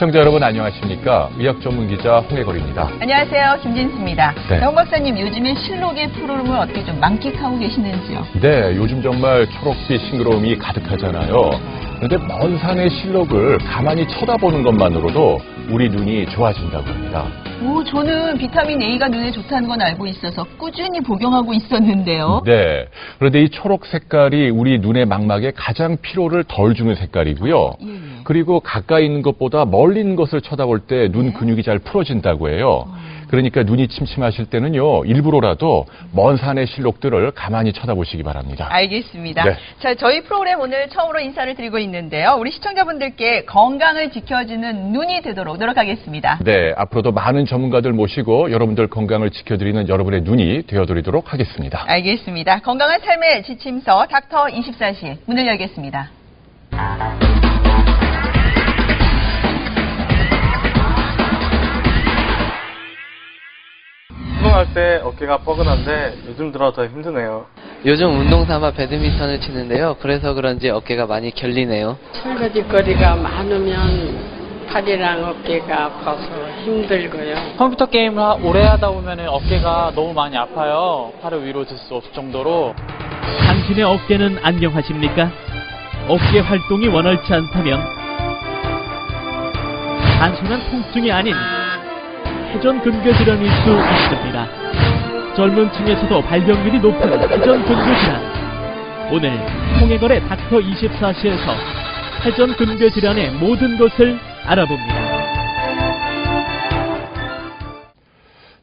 시청자 여러분 안녕하십니까? 의학 전문 기자 홍해걸입니다. 안녕하세요. 김진수입니다. 네. 홍 박사님, 요즘에 실록의 푸르름을 어떻게 좀 만끽하고 계시는지요? 네, 요즘 정말 초록빛 싱그러움이 가득하잖아요. 그런데 먼 산의 실록을 가만히 쳐다보는 것만으로도 우리 눈이 좋아진다고 합니다. 저는 비타민 A가 눈에 좋다는 건 알고 있어서 꾸준히 복용하고 있었는데요. 네, 그런데 이 초록 색깔이 우리 눈의 망막에 가장 피로를 덜 주는 색깔이고요. 예. 그리고 가까이 있는 것보다 멀리 있는 것을 쳐다볼 때 눈 네. 근육이 잘 풀어진다고 해요. 그러니까 눈이 침침하실 때는요, 일부러라도 먼 산의 실록들을 가만히 쳐다보시기 바랍니다. 알겠습니다. 네. 자, 저희 프로그램 오늘 처음으로 인사를 드리고 있는데요. 우리 시청자분들께 건강을 지켜주는 눈이 되도록 노력하겠습니다. 네, 앞으로도 많은 전문가들 모시고 여러분들 건강을 지켜드리는 여러분의 눈이 되어드리도록 하겠습니다. 알겠습니다. 건강한 삶의 지침서 닥터 24시 문을 열겠습니다. 운동할 때 어깨가 뻐근한데 요즘 들어 더 힘드네요. 요즘 운동 삼아 배드민턴을 치는데요. 그래서 그런지 어깨가 많이 결리네요. 설거지거리가 많으면 팔이랑 어깨가 아파서 힘들고요. 컴퓨터 게임을 오래 하다 보면 어깨가 너무 많이 아파요. 팔을 위로 들 수 없을 정도로. 당신의 어깨는 안녕하십니까? 어깨 활동이 원활치 않다면 단순한 통증이 아닌 회전근개 질환일 수 있습니다. 젊은 층에서도 발병률이 높은 회전근개 질환. 오늘 홍해걸의 닥터 24시에서 회전근개 질환의 모든 것을 알아봅니다.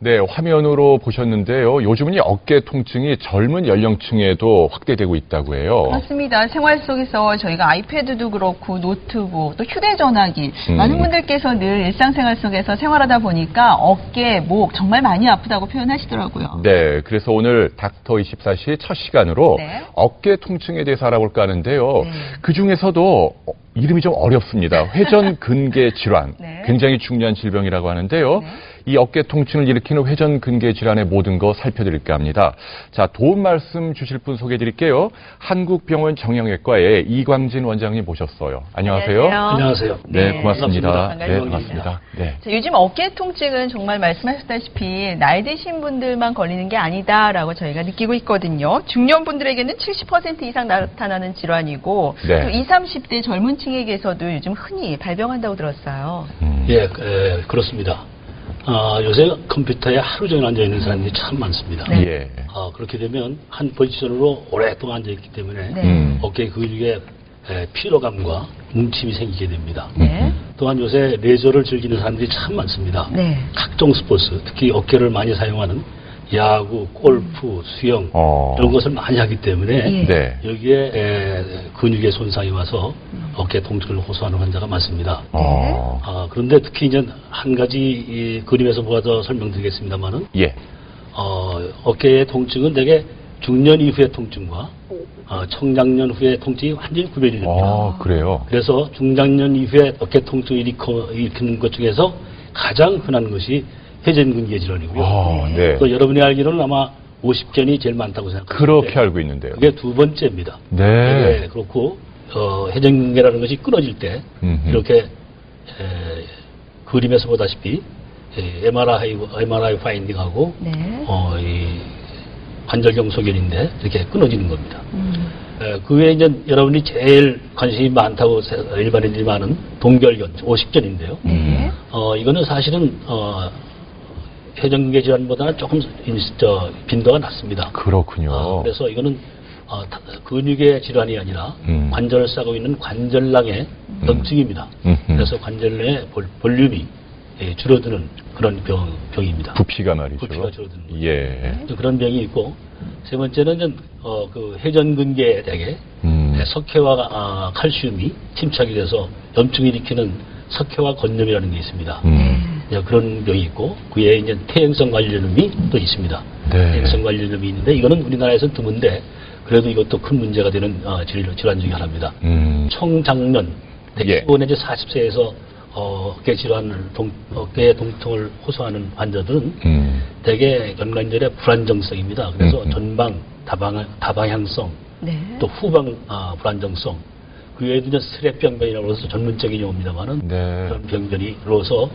네, 화면으로 보셨는데요. 요즘은 이 어깨 통증이 젊은 연령층에도 확대되고 있다고 해요. 그렇습니다. 생활 속에서 저희가 아이패드도 그렇고 노트북, 또 휴대전화기 많은 분들께서 늘 일상생활 속에서 생활하다 보니까 어깨, 목 정말 많이 아프다고 표현하시더라고요. 네, 그래서 오늘 닥터 24시 첫 시간으로 네. 어깨 통증에 대해서 알아볼까 하는데요. 네. 그중에서도 이름이 좀 어렵습니다. 회전근개 질환. 네. 굉장히 중요한 질병이라고 하는데요. 네. 이 어깨 통증을 일으키는 회전근개 질환의 모든 거 살펴드릴까 합니다. 자, 도움 말씀 주실 분 소개해드릴게요. 한국병원 정형외과의 이광진 원장님 모셨어요. 안녕하세요. 안녕하세요. 네, 고맙습니다. 반갑습니다. 네, 반갑습니다. 네. 자, 요즘 어깨 통증은 정말 말씀하셨다시피 나이 드신 분들만 걸리는 게 아니다라고 저희가 느끼고 있거든요. 중년분들에게는 70% 이상 나타나는 질환이고 네. 또 20, 30대 젊은 층에게서도 요즘 흔히 발병한다고 들었어요. 예, 그렇습니다. 요새 컴퓨터에 하루 종일 앉아있는 사람들이 참 많습니다. 네. 예. 그렇게 되면 한 포지션으로 오랫동안 앉아있기 때문에 네. 어깨 근육에 피로감과 뭉침이 생기게 됩니다. 네. 또한 요새 레저를 즐기는 사람들이 참 많습니다. 네. 각종 스포츠, 특히 어깨를 많이 사용하는 야구, 골프, 수영 이런 것을 많이 하기 때문에 예. 네. 여기에 근육의 손상이 와서 어깨 통증을 호소하는 환자가 많습니다. 그런데 특히 이제 한 가지 이 그림에서 보아서 설명드리겠습니다만은 예. 어깨의 통증은 대개 중년 이후의 통증과 청장년 후의 통증이 완전히 구별이 됩니다. 그래요? 그래서 중장년 이후에 어깨 통증을 일으키는 것 중에서 가장 흔한 것이 회전근개 질환이고요. 네. 또 여러분이 알기로는 아마 50견이 제일 많다고 생각합니다. 그렇게 알고 있는데요. 그게 두 번째입니다. 네. 그렇고 회전근개라는 것이 끊어질 때 이렇게 그림에서 보다시피 MRI 파인딩하고 네. 이 관절경 소견인데 이렇게 끊어지는 겁니다. 그 외에 이제 여러분이 제일 관심이 많다고 일반인들이 많은 동결견 50견인데요. 네. 이거는 사실은 회전근개 질환보다는 조금 빈도가 낮습니다. 그렇군요. 그래서 이거는 근육의 질환이 아니라 관절을 싸고 있는 관절낭의 염증입니다. 그래서 관절 내 볼륨이 줄어드는 그런 병입니다. 부피가 말이죠. 부피가 줄어드는 거죠. 예. 그런 병이 있고 세 번째는 그 회전근개에 대개 석회와 칼슘이 침착이 돼서 염증을 일으키는 석회화 건염이라는 게 있습니다. 그런 병이 있고 그에 이제 퇴행성 관절염이 또 있습니다. 네. 퇴행성 관절염이 있는데 이거는 우리나라에서는 드문데 그래도 이것도 큰 문제가 되는 질환 중에 하나입니다. 청장년, 예. 15 내지 40세에서 어깨 질환을 어깨의 통증을 호소하는 환자들은 대개 연관절의 불안정성입니다. 그래서 전방 다방향성 네. 또 후방 불안정성 그 외에도 이제 스트랩병변이라고 해서 전문적인 용어입니다만은 네. 그런 병변이로서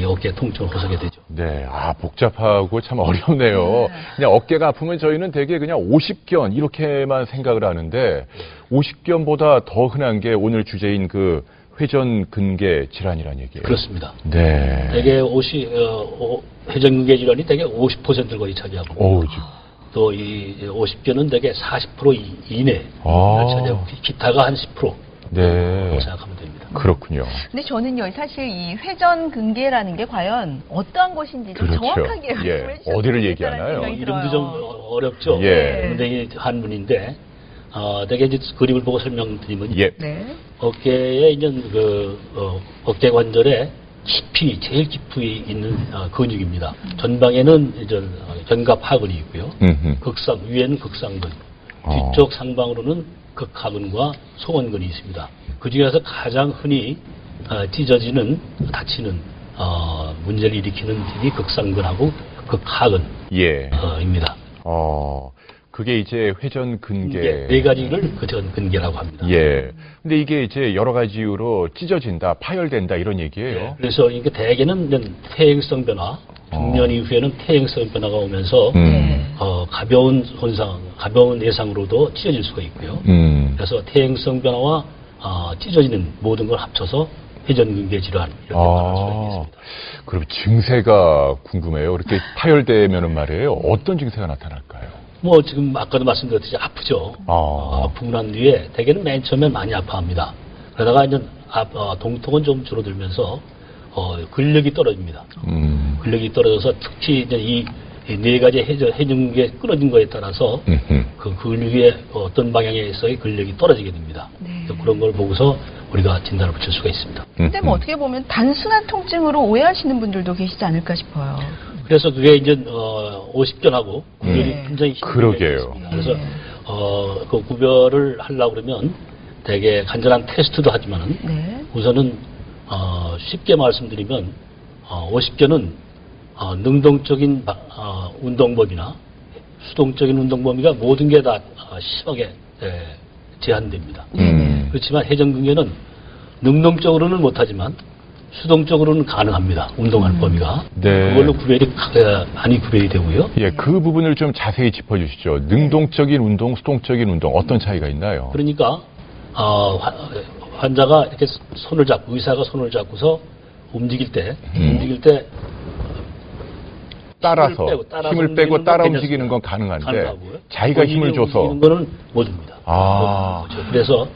어깨 통증을 호소하게 되죠. 네, 복잡하고 참 어렵네요. 그냥 어깨가 아프면 저희는 되게 그냥 오십견 이렇게만 생각을 하는데 오십견보다 더 흔한 게 오늘 주제인 그 회전근개 질환이라는 얘기예요. 그렇습니다. 네. 대개 회전근개 질환이 대개 50%를 거의 차지하고 또 이 50견은 대개 40% 이내를 차지하고 기타가 한 10% 네. 생각하면 됩니다. 그렇군요. 근데 저는요, 사실 이 회전근개라는 게 과연 어떠한 것인지 좀 그렇죠. 정확하게 말씀해 주셨으면 어디를 좋겠다는 얘기하나요? 생각이 이름도 들어요. 좀 어렵죠. 예. 그런데 이 한문인데 대개 이제 그림을 보고 설명드리면 네. 어깨에 있는 어깨 관절에 제일 깊이 있는 근육입니다. 전방에는 이제 견갑하근이 있고요. 위에는 극상근, 뒤쪽 상방으로는 극하근과 소원근이 있습니다. 그 중에서 가장 흔히 찢어지는, 다치는 문제를 일으키는 힘이 극상근하고 극하근입니다. 그게 이제 회전근개. 네 가지를 회전근개라고 합니다. 예. 근데 이게 이제 여러 가지 이유로 찢어진다, 파열된다 이런 얘기예요. 네, 그래서 이게 대개는 퇴행성 변화, 중년 이후에는 퇴행성 변화가 오면서 가벼운 손상, 가벼운 예상으로도 찢어질 수가 있고요. 그래서 퇴행성 변화와 찢어지는 모든 걸 합쳐서 회전근개 질환 이렇게 말할 수가 있겠습니다. 그럼 증세가 궁금해요. 이렇게 파열되면은 말이에요. 어떤 증세가 나타날까요? 지금 아까도 말씀드렸듯이 아프죠. 아프고 난 뒤에 대개는 맨 처음엔 많이 아파합니다. 그러다가 이제 동통은 좀 줄어들면서 근력이 떨어집니다. 근력이 떨어져서 특히 이제 이 네 가지 회전근개 끊어진 거에 따라서 그 근육의 어떤 방향에서의 근력이 떨어지게 됩니다. 네. 그런 걸 보고서 우리가 진단을 붙일 수가 있습니다. 근데 어떻게 보면 단순한 통증으로 오해하시는 분들도 계시지 않을까 싶어요. 그래서 그게 이제 50견하고 구별이 굉장히 그러게요. 그래서 그 구별을 하려고 그러면 되게 간단한 테스트도 하지만은 우선은 쉽게 말씀드리면 50견은 능동적인 운동범위나 수동적인 운동범위가 모든 게 다 심하게 제한됩니다. 그렇지만 회전근개는 능동적으로는 못하지만 수동적으로는 가능합니다. 운동할 범위가. 네. 그걸로 구별이 많이 구별이 되고요. 예, 그 부분을 좀 자세히 짚어주시죠. 능동적인 운동, 수동적인 운동 어떤 차이가 있나요? 그러니까 환자가 이렇게 손을 잡고 의사가 손을 잡고서 움직일 때 따라서 힘을 빼고 따라 움직이는 건 가능한데 자기가 힘을 줘서 움직이는 거는 못 줍니다. 그래서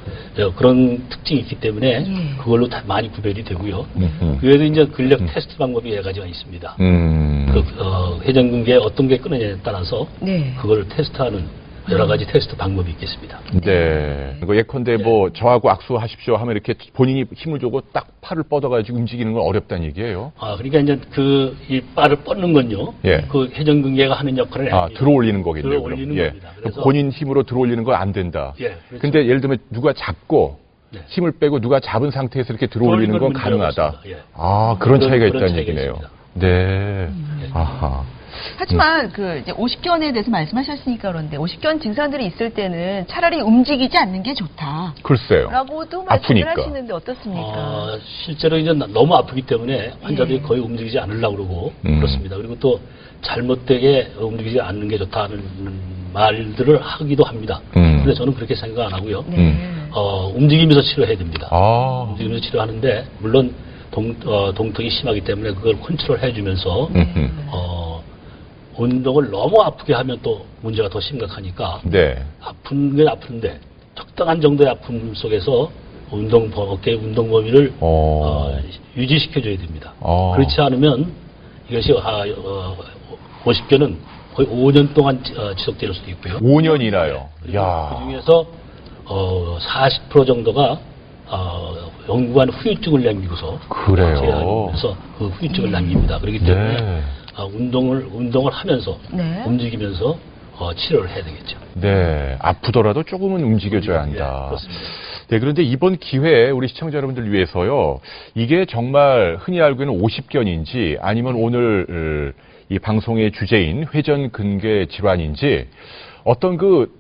그런 특징이 있기 때문에 그걸로 다 많이 구별이 되고요. 그외에도 이제 근력 테스트 방법이 여러 가지가 있습니다. 회전근개 어떤 게 끊어지냐에 따라서 그걸 테스트하는 여러 가지 테스트 방법이 있겠습니다. 네. 예컨대 저하고 악수하십시오 하면 이렇게 본인이 힘을 주고 딱 팔을 뻗어가지고 움직이는 건 어렵다는 얘기예요. 그러니까 이제 이 발을 뻗는 건요. 그 회전근개가 하는 역할을 들어올리는 거겠네요. 들어올리는 겁니다. 그래서 본인 힘으로 들어올리는 건 안 된다. 그렇죠. 근데 예를 들면 누가 잡고 힘을 빼고 누가 잡은 상태에서 이렇게 들어올리는 건 가능하다. 그런 차이가 있다는 얘기네요. 네. 아하. 하지만 이제 50견에 대해서 말씀하셨으니까 그런데 50견 증상들이 있을 때는 차라리 움직이지 않는 게 좋다. 글쎄요. 라고도 말씀을 아프니까. 하시는데 어떻습니까? 실제로 이제 너무 아프기 때문에 환자들이 거의 움직이지 않으려고 그러고 그렇습니다. 그리고 또 잘못되게 움직이지 않는 게 좋다는 말들을 하기도 합니다. 그런데 저는 그렇게 생각 안 하고요. 움직이면서 치료해야 됩니다. 움직이면서 치료하는데 물론 동통이 심하기 때문에 그걸 컨트롤 해주면서 운동을 너무 아프게 하면 또 문제가 더 심각하니까 아픈 건 아픈데 적당한 정도의 아픔 속에서 어깨 운동 범위를 유지시켜줘야 됩니다. 그렇지 않으면 이것이 50견은 거의 5년 동안 지속될 수도 있고요. 5년이나요? 그 중에서 40% 정도가 영구한 후유증을 남기고서 그래서 그 후유증을 남깁니다. 그렇기 때문에 운동을 하면서 움직이면서 치료를 해야 되겠죠. 네, 아프더라도 조금은 움직여줘야 한다. 그렇습니다. 네, 그런데 이번 기회에 우리 시청자 여러분들 위해서요, 이게 정말 흔히 알고 있는 50견인지 아니면 오늘 이 방송의 주제인 회전근개 질환인지 어떤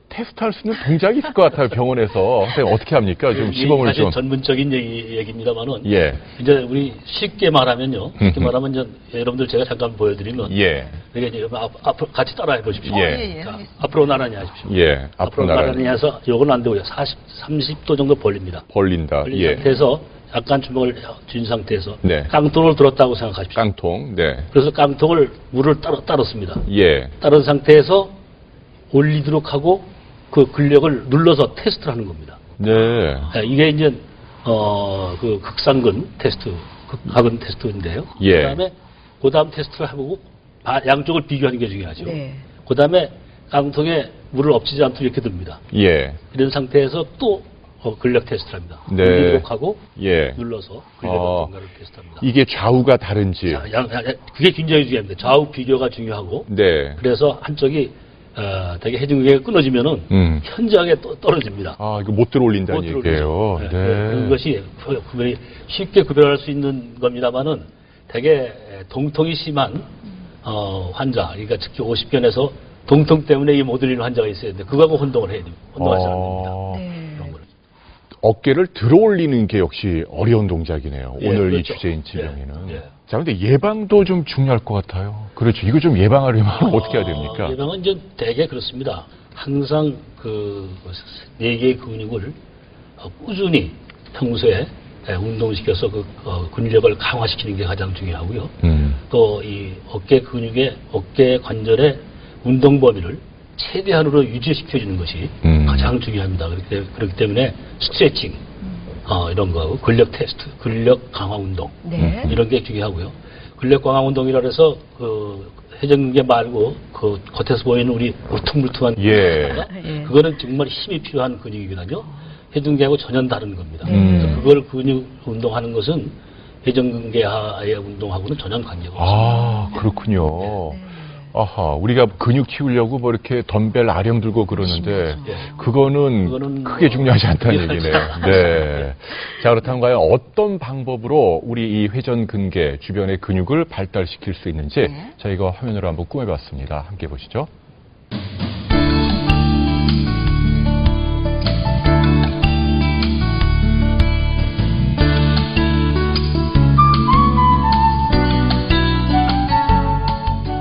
테스트할 수 있는 동작이 있을 것 같아요, 병원에서. 선생님, 어떻게 합니까? 좀 시범을 사실 좀. 전문적인 얘기입니다만은 예. 이제 우리 쉽게 말하면요. 쉽게 말하면 이제 여러분들 제가 잠깐 보여드리면 예. 이게 이제 앞으로 같이 따라해 보십시오. 예. 자, 앞으로 나란히 하십시오. 예. 앞으로 나란히 해서 요건 안 되고요. 30도 정도 벌립니다. 벌린다. 벌린 예. 상태에서 약간 주먹을 쥔 상태에서 네. 깡통을 들었다고 생각하십시오. 깡통. 네. 그래서 깡통을 물을 따랐습니다. 예. 따른 상태에서 올리도록 하고 그 근력을 눌러서 테스트를 하는 겁니다. 네. 이게 이제 그 극상근 테스트, 극하근 테스트인데요. 예. 그다음 테스트를 해보고 양쪽을 비교하는 게 중요하죠. 네. 그다음에 깡통에 물을 엎치지 않도록 이렇게 듭니다. 예. 이런 상태에서 또 근력 테스트를 합니다. 네. 올리도록 하고 예. 눌러서 근력을 뭔가를 테스트합니다. 이게 좌우가 다른지. 자, 그게 굉장히 중요합니다. 좌우 비교가 중요하고. 네. 그래서 한쪽이 되게 해중계가 끊어지면은 현저하게 떨어집니다. 아, 이거 못 들어올린다는 못 얘기예요. 들어올리죠. 네. 그것이 구별이 쉽게 구별할 수 있는 겁니다만은 되게 동통이 심한 환자, 그러니까 특히 50견에서 동통 때문에 이 못 들리는 환자가 있어야 되는데 그거하고 혼동을 해야 됩니다. 혼동하지 않는 겁니다. 네. 그런 거를. 어깨를 들어올리는 게 역시 어려운 동작이네요. 예, 오늘 그렇죠. 이 주제인 질병에는. 예. 자, 근데 예방도 좀 중요할 것 같아요. 그렇죠. 이거 좀 예방하려면 어떻게 해야 됩니까? 예방은 이제 되게 그렇습니다. 항상 네 개의 근육을 꾸준히 평소에 운동시켜서 근력을 강화시키는 게 가장 중요하고요. 또 이 어깨 근육의 어깨 관절의 운동 범위를 최대한으로 유지시켜주는 것이 가장 중요합니다. 그렇기 때문에 스트레칭, 이런 거하고 근력 테스트, 근력 강화 운동, 네. 이런 게 중요하고요. 근력 강화 운동이라 해서 회전근개 말고 겉에서 보이는 우리 울퉁불퉁한 예. 근육, 그거는 정말 힘이 필요한 근육이거든요. 회전근개하고 전혀 다른 겁니다. 네. 그래서 그걸 근육 운동하는 것은 회전근개의 운동하고는 전혀 관계가 없습니다. 아, 그렇군요. 아하, 우리가 근육 키우려고 뭐 이렇게 덤벨 아령 들고 그러는데 예. 그거는 크게 중요하지 않다는 얘기네요. 네. 자, 그렇다면 과연 어떤 방법으로 우리 이 회전근개 주변의 근육을 발달시킬 수 있는지 저희가 화면으로 한번 꾸며봤습니다. 함께 보시죠.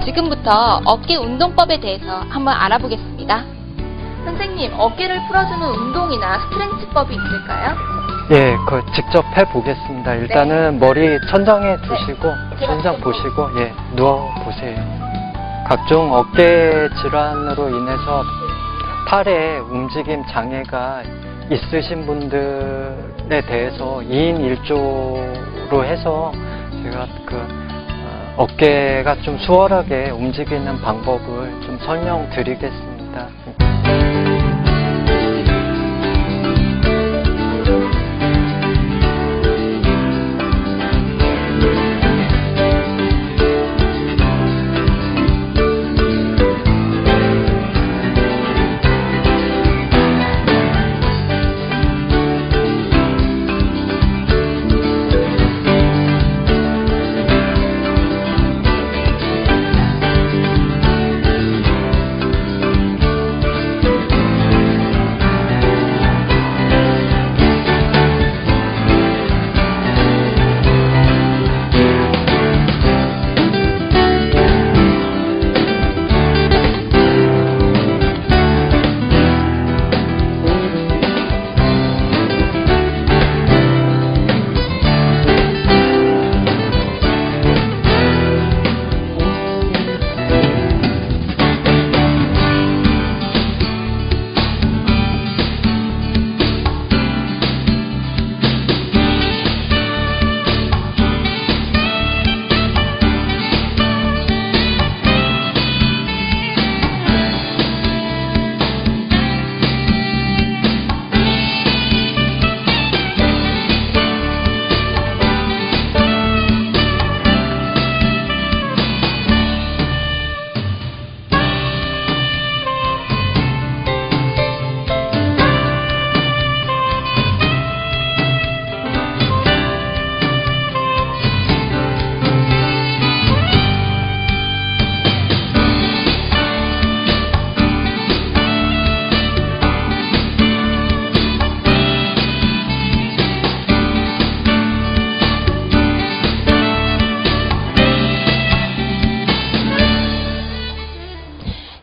지금부터 어깨 운동법에 대해서 한번 알아보겠습니다. 선생님, 어깨를 풀어주는 운동이나 스트레칭법이 있을까요? 예, 직접 해보겠습니다. 일단은 머리 천장에 두시고, 천장 보시고, 누워보세요. 각종 어깨 질환으로 인해서 팔에 움직임 장애가 있으신 분들에 대해서 2인 1조로 해서 제가 어깨가 좀 수월하게 움직이는 방법을 좀 설명드리겠습니다.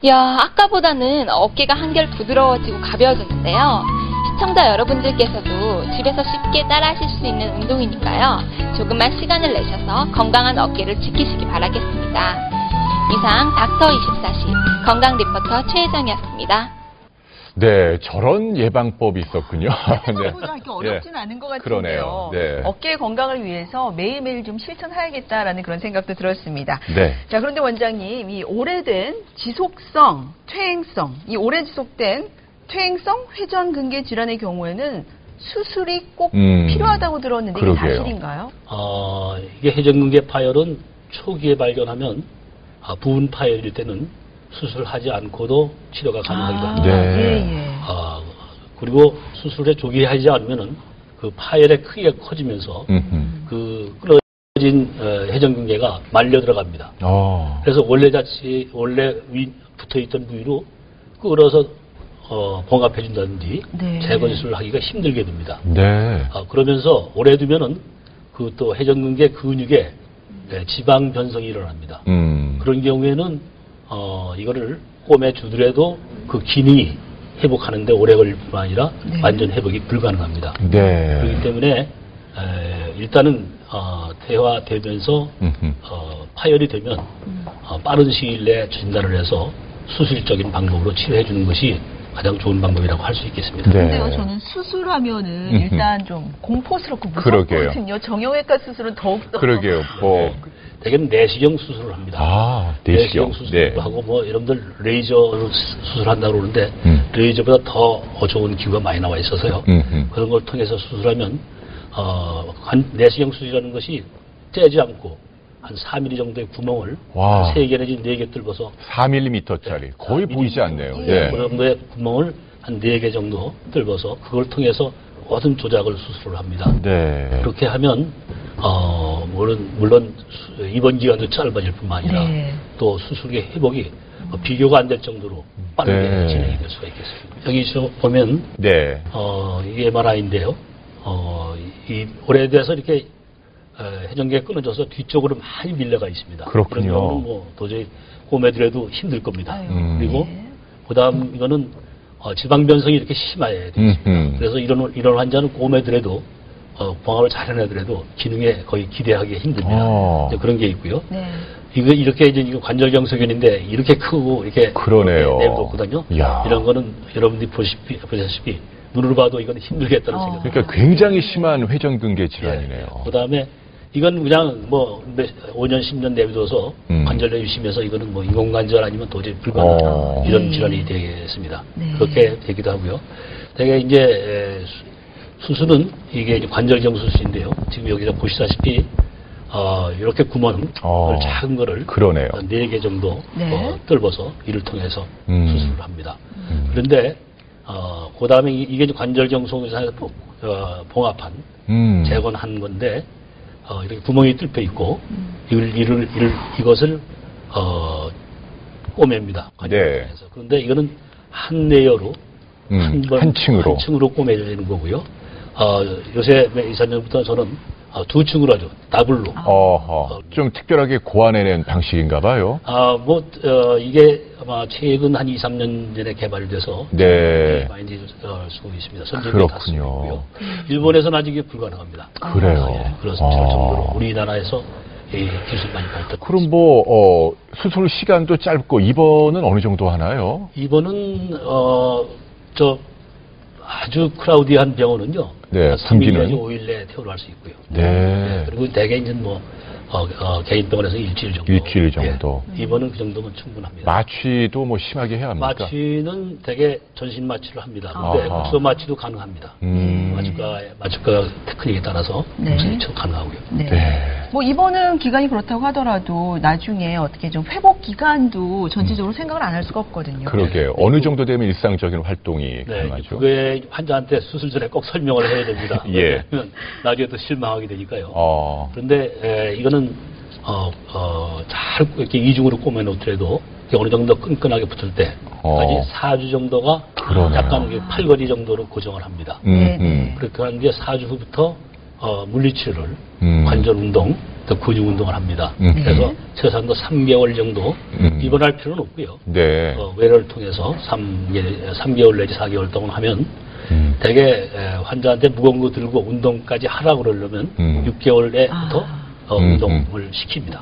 야, 아까보다는 어깨가 한결 부드러워지고 가벼워졌는데요. 시청자 여러분들께서도 집에서 쉽게 따라하실 수 있는 운동이니까요. 조금만 시간을 내셔서 건강한 어깨를 지키시기 바라겠습니다. 이상 닥터24시 건강 리포터 최혜정이었습니다. 네, 저런 예방법이 있었군요. 생각보다 이렇게 어렵지는 않은 것 같은데요. 그러네요. 네. 어깨 건강을 위해서 매일매일 좀 실천해야겠다라는 그런 생각도 들었습니다. 네. 자, 그런데 원장님, 이 오래된 지속성, 퇴행성, 이 오래 지속된 퇴행성 회전근개 질환의 경우에는 수술이 꼭 필요하다고 들었는데 이게 그러게요. 사실인가요? 이게 회전근개 파열은 초기에 발견하면 부분 파열일 때는 수술하지 않고도 치료가 가능하기도 합니다. 네. 그리고 수술에 조기에 하지 않으면은 그 파열의 크기가 커지면서 그 끊어진 회전근개가 말려 들어갑니다. 그래서 원래 붙어있던 부위로 끌어서 봉합해준다든지 제거 수술을 하기가 힘들게 됩니다. 네. 그러면서 오래 두면은 그 또 회전근개 근육에 지방 변성이 일어납니다. 그런 경우에는 이거를 꿰매 주더라도 그 기능이 회복하는데 오래 걸릴 뿐만 아니라 완전 회복이 불가능합니다. 네. 그렇기 때문에 일단은 퇴화되면서 파열이 되면 빠른 시일 내에 진단을 해서 수술적인 방법으로 치료해 주는 것이 가장 좋은 방법이라고 할 수 있겠습니다. 근데요, 저는 수술하면은 일단 좀 공포스럽고 무섭거든요. 정형외과 수술은 더욱더. 그러게요. 대개는 내시경 수술을 합니다. 내시경 수술도 하고 여러분들 레이저로 수술한다고 그러는데 레이저보다 더 좋은 기구가 많이 나와 있어서요. 그런 걸 통해서 수술하면 내시경 수술이라는 것이 째지 않고 한 4mm 정도의 구멍을 3개 내지 4개 뚫어서 4mm짜리 거의 보이지 않네요. 그 정도의 구멍을 한 4개 정도 뚫어서 그걸 통해서 모든 조작을 수술을 합니다. 그렇게 하면 물론 입원 기간도 짧아질 뿐만 아니라 또 수술의 회복이 비교가 안 될 정도로 빠르게 진행이 될 수가 있겠습니다. 여기 보면 이게 MRI인데요. 이 오래돼서 이렇게 회전근개가 끊어져서 뒤쪽으로 많이 밀려가 있습니다. 그렇군요. 그런 경우는 도저히 꿰매더라도 힘들 겁니다. 그리고 그다음 이거는 지방 변성이 이렇게 심해야 되겠습니다. 그래서 이런 환자는 꿰매더라도 봉합을 잘 해내더라도 기능에 거의 기대하기 힘듭니다. 그런 게 있고요. 이렇게 이거 관절경소견인데 이렇게 크고 이렇게 내비뒀거든요. 이런 거는 여러분들이 보시다시피 눈으로 봐도 이건 힘들겠다는 생각이. 그러니까 굉장히 심한 회전근개 질환이네요. 그다음에 이건 그냥 5년 10년 내비둬서 관절염이 심해서 이거는 인공관절 아니면 도저히 불가능한 이런 질환이 되겠습니다. 그렇게 되기도 하고요. 되게 이제 수술은 이게 관절경 수술인데요. 지금 여기서 보시다시피 이렇게 구멍을 작은 거를 4개 정도 뚫어서 이를 통해서 수술을 합니다. 그런데 그 다음에 이게 관절경 수술에서 봉합한 재건한 건데 이렇게 구멍이 뚫혀 있고 이것을 꿰맵니다. 그런데 이거는 한 레이어로 한 층으로 꿰매지는 거고요. 요새 2~3년부터 저는 2층으로 하죠. 더블로. 좀 특별하게 고안해낸 방식인가 봐요. 이게 아마 최근 한 2~3년 전에 개발돼서 많이 쓰고 있습니다. 선진국에 다 쓰고 있고요. 일본에서는 아직 이게 불가능합니다. 그래요. 그렇습니다. 정도로 우리나라에서 기술 많이 발전. 그럼 수술 시간도 짧고 입원은 어느 정도 하나요? 입원은 아주 크라우디한 병원은요. 3일까지 5일 내에 퇴원할 수 있고요. 그리고 대개 이제 개인 병원에서 일주일 정도. 입원은 그 정도면 충분합니다. 마취도 심하게 해야 합니까? 마취는 대개 전신 마취를 합니다. 근데 국소 마취도 가능합니다. 마취과 테크닉에 따라서 국소 가능하고요. 입원은 기간이 그렇다고 하더라도 나중에 어떻게 좀 회복 기간도 전체적으로 생각을 안 할 수가 없거든요. 그러게요. 어느 정도 되면 일상적인 활동이 가능하죠? 그게 환자한테 수술 전에 꼭 설명을 해야 됩니다. 그러면 나중에 또 실망하게 되니까요. 그런데 이거는 잘 이렇게 이중으로 꿰매 놓더라도 어느 정도 끈끈하게 붙을 때까지 4주 정도가 약간 팔걸이 정도로 고정을 합니다. 그렇게 하는 게 4주 후부터 물리치료를 관절 운동, 또 근육 운동을 합니다. 그래서 최소한도 3개월 정도 입원할 필요는 없고요. 네. 외래를 통해서 3개월 내지 4개월 동안 하면 대개 환자한테 무거운 거 들고 운동까지 하라고 그러려면 6개월에부터 운동을 시킵니다.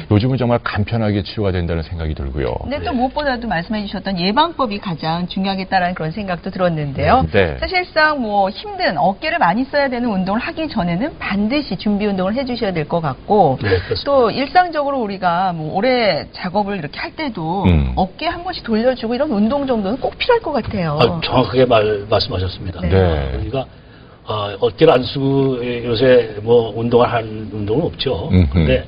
요즘은 정말 간편하게 치료가 된다는 생각이 들고요. 근데 또 무엇보다도 말씀해 주셨던 예방법이 가장 중요하겠다라는 그런 생각도 들었는데요. 네. 사실상 뭐 힘든 어깨를 많이 써야 되는 운동을 하기 전에는 반드시 준비 운동을 해 주셔야 될 것 같고 네, 또 일상적으로 우리가 뭐 오래 작업을 이렇게 할 때도 어깨 한 번씩 돌려주고 이런 운동 정도는 꼭 필요할 것 같아요. 정확하게 말씀하셨습니다. 네. 그러니까 어깨를 안 쓰고 요새 뭐 운동을 하는 운동은 없죠. 근데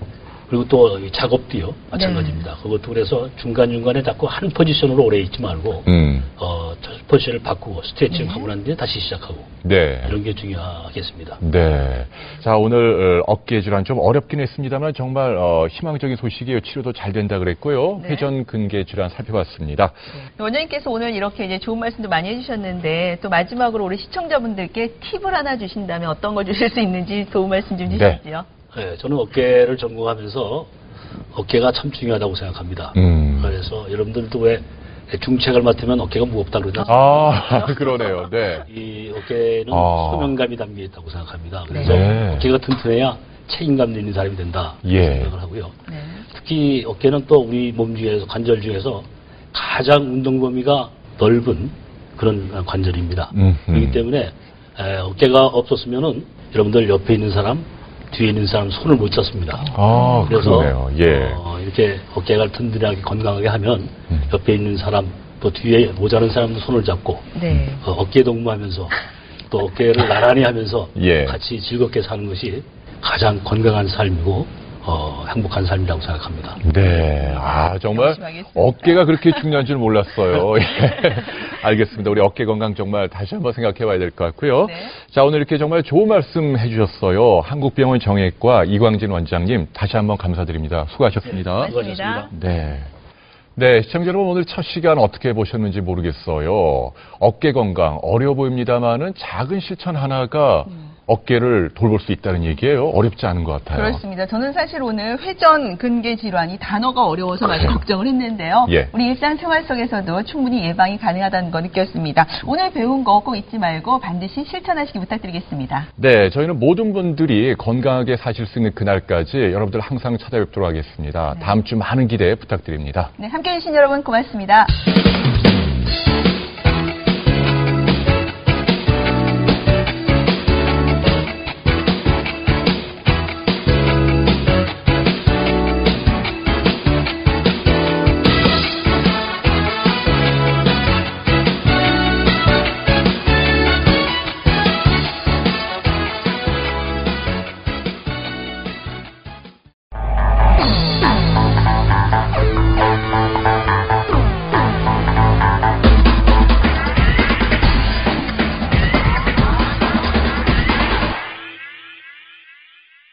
그리고 또 작업도요 마찬가지입니다. 그것도 그래서 중간중간에 자꾸 한 포지션으로 오래 있지 말고 포지션을 바꾸고 스트레칭 하고 난 뒤에 다시 시작하고 네. 이런 게 중요하겠습니다. 네. 자, 오늘 어깨 질환 좀 어렵긴 했습니다만 정말 희망적인 소식이에요. 치료도 잘 된다 그랬고요. 네. 회전 근개 질환 살펴봤습니다. 원장님께서 오늘 이렇게 이제 좋은 말씀도 많이 해주셨는데 또 마지막으로 우리 시청자분들께 팁을 하나 주신다면 어떤 걸 주실 수 있는지 도움 말씀 좀 주시지요. 네, 저는 어깨를 전공하면서 어깨가 참 중요하다고 생각합니다. 그래서 여러분들도 왜 중책을 맡으면 어깨가 무겁다 그러잖아요. 그러네요. 네. 이 어깨는 소명감이 담겨 있다고 생각합니다. 그래서 네. 어깨가 튼튼해야 책임감 있는 사람이 된다 생각을 하고요. 네. 특히 어깨는 또 우리 몸 중에서 관절 중에서 가장 운동 범위가 넓은 그런 관절입니다. 그렇기 때문에 어깨가 없었으면은 여러분들 옆에 있는 사람, 뒤에 있는 사람 손을 못 잡습니다. 그래서 그러네요. 예. 이렇게 어깨가 든든하게 건강하게 하면 옆에 있는 사람 또 뒤에 모자란 사람도 손을 잡고 네. 어깨 동무하면서 또 어깨를 나란히 하면서 예. 같이 즐겁게 사는 것이 가장 건강한 삶이고 행복한 삶이라고 생각합니다. 네. 정말 어깨가 그렇게 중요한 줄 몰랐어요. 예. 알겠습니다. 우리 어깨 건강 정말 다시 한번 생각해 봐야 될 것 같고요. 네. 자, 오늘 이렇게 정말 좋은 말씀 해주셨어요. 한국병원 정형외과 이광진 원장님 다시 한번 감사드립니다. 수고하셨습니다. 네, 수고하셨습니다. 네. 네, 시청자 여러분 오늘 첫 시간 어떻게 보셨는지 모르겠어요. 어깨 건강 어려워 보입니다만은 작은 실천 하나가 어깨를 돌볼 수 있다는 얘기예요. 어렵지 않은 것 같아요. 그렇습니다. 저는 사실 오늘 회전 근개 질환이 단어가 어려워서 많이 걱정을 했는데요. 예. 우리 일상생활 속에서도 충분히 예방이 가능하다는 거 느꼈습니다. 오늘 배운 거 꼭 잊지 말고 반드시 실천하시기 부탁드리겠습니다. 네, 저희는 모든 분들이 건강하게 사실 수 있는 그날까지 여러분들 항상 찾아뵙도록 하겠습니다. 다음 주 많은 기대 부탁드립니다. 네, 함께해 주신 여러분 고맙습니다.